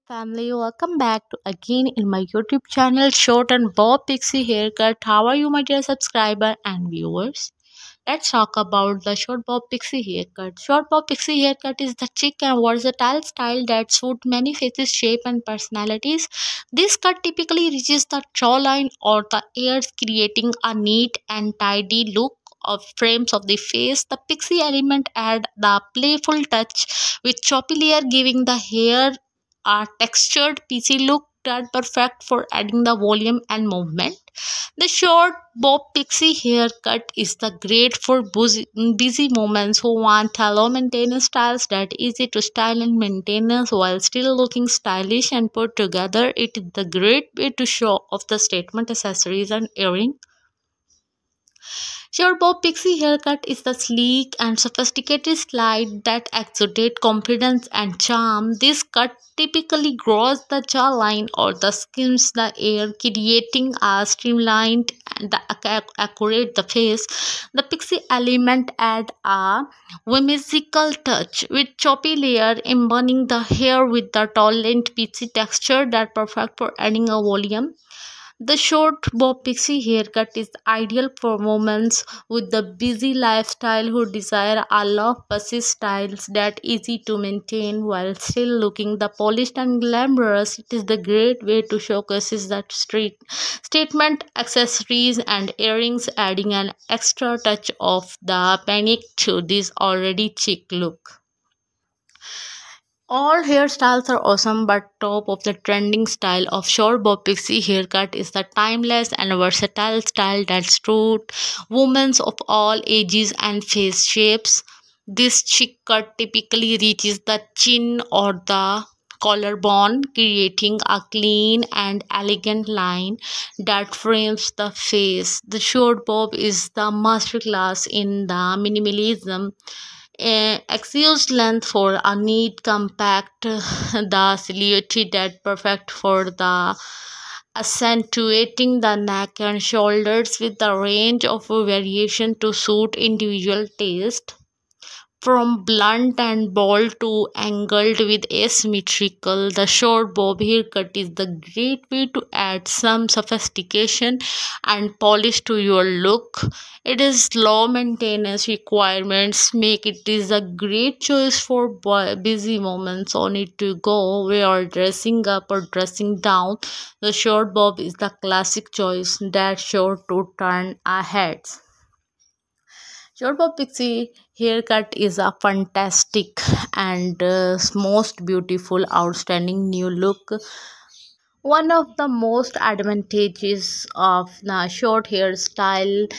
family, welcome back to again in my YouTube channel Short and Bob Pixie Haircut. How are you, my dear subscriber and viewers? Let's talk about the Short Bob Pixie Haircut. Short Bob Pixie Haircut is the chic and versatile style that suits many faces, shape and personalities. This cut typically reaches the jawline or the ears, creating a neat and tidy look of frames of the face. The pixie element add the playful touch with choppy layer, giving the hair a textured piecey look that perfect for adding the volume and movement. The short bob pixie haircut is the great for busy moments who want low maintenance styles that easy to style and maintenance while still looking stylish and put together. It is the great way to show off the statement accessories and earring. Your Bob Pixie haircut is the sleek and sophisticated style that exudes confidence and charm. This cut typically grows the jawline or the skims the air, creating a streamlined and accurate the face. The pixie element add a whimsical touch with choppy layer, embodying the hair with the tolerant peachy texture that perfect for adding a volume. The short bob pixie haircut is ideal for women with the busy lifestyle who desire a low fussy styles that easy to maintain while still looking the polished and glamorous. It is the great way to showcase that street statement accessories and earrings, adding an extra touch of the panic to this already chic look. All hairstyles are awesome, but top of the trending style of short bob pixie haircut is the timeless and versatile style that suits women of all ages and face shapes. This chic cut typically reaches the chin or the collarbone, creating a clean and elegant line that frames the face. The short bob is the masterclass in the minimalism, excuse length for a neat compact the silhouette that perfect for the accentuating the neck and shoulders with the range of variation to suit individual taste. From blunt and bold to angled with asymmetrical, the short bob haircut is the great way to add some sophistication and polish to your look. It is low maintenance requirements make it is a great choice for busy moments on it to go where dressing up or dressing down. The short bob is the classic choice that sure to turn ahead. Your Bob Pixie haircut is a fantastic and most beautiful, outstanding new look. One of the most advantages of the short hairstyle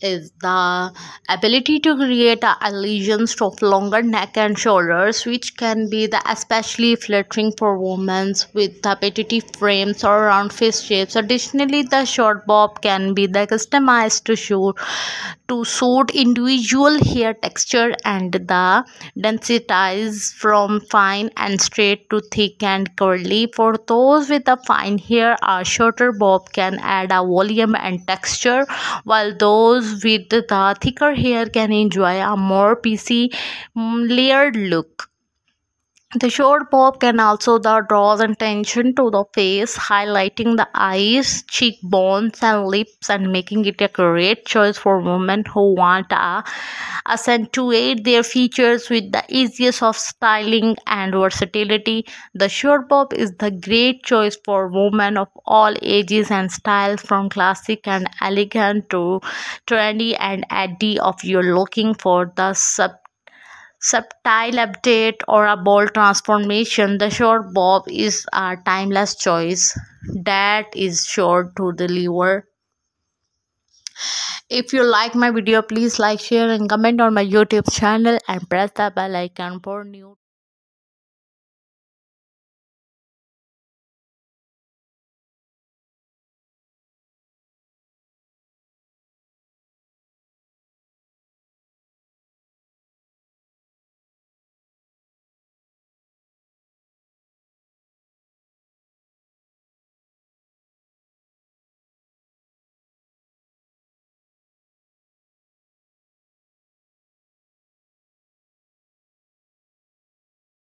is the ability to create a illusions of longer neck and shoulders, which can be the especially flattering for women with the petite frames or round face shapes. Additionally, the short bob can be the customized to suit individual hair texture and the densities from fine and straight to thick and curly. For those with a fine hair, a shorter bob can add a volume and texture, while those with the thicker hair can enjoy a more piecey, layered look. The short bob can also draw attention to the face, highlighting the eyes, cheekbones, and lips, and making it a great choice for women who want to accentuate their features with the easiest of styling and versatility. The short bob is the great choice for women of all ages and styles, from classic and elegant to trendy and edgy. If you're looking for the subtle update or a bold transformation, the short bob is a timeless choice that is sure to deliver. If you like my video, please like, share and comment on my YouTube channel and press the bell icon for new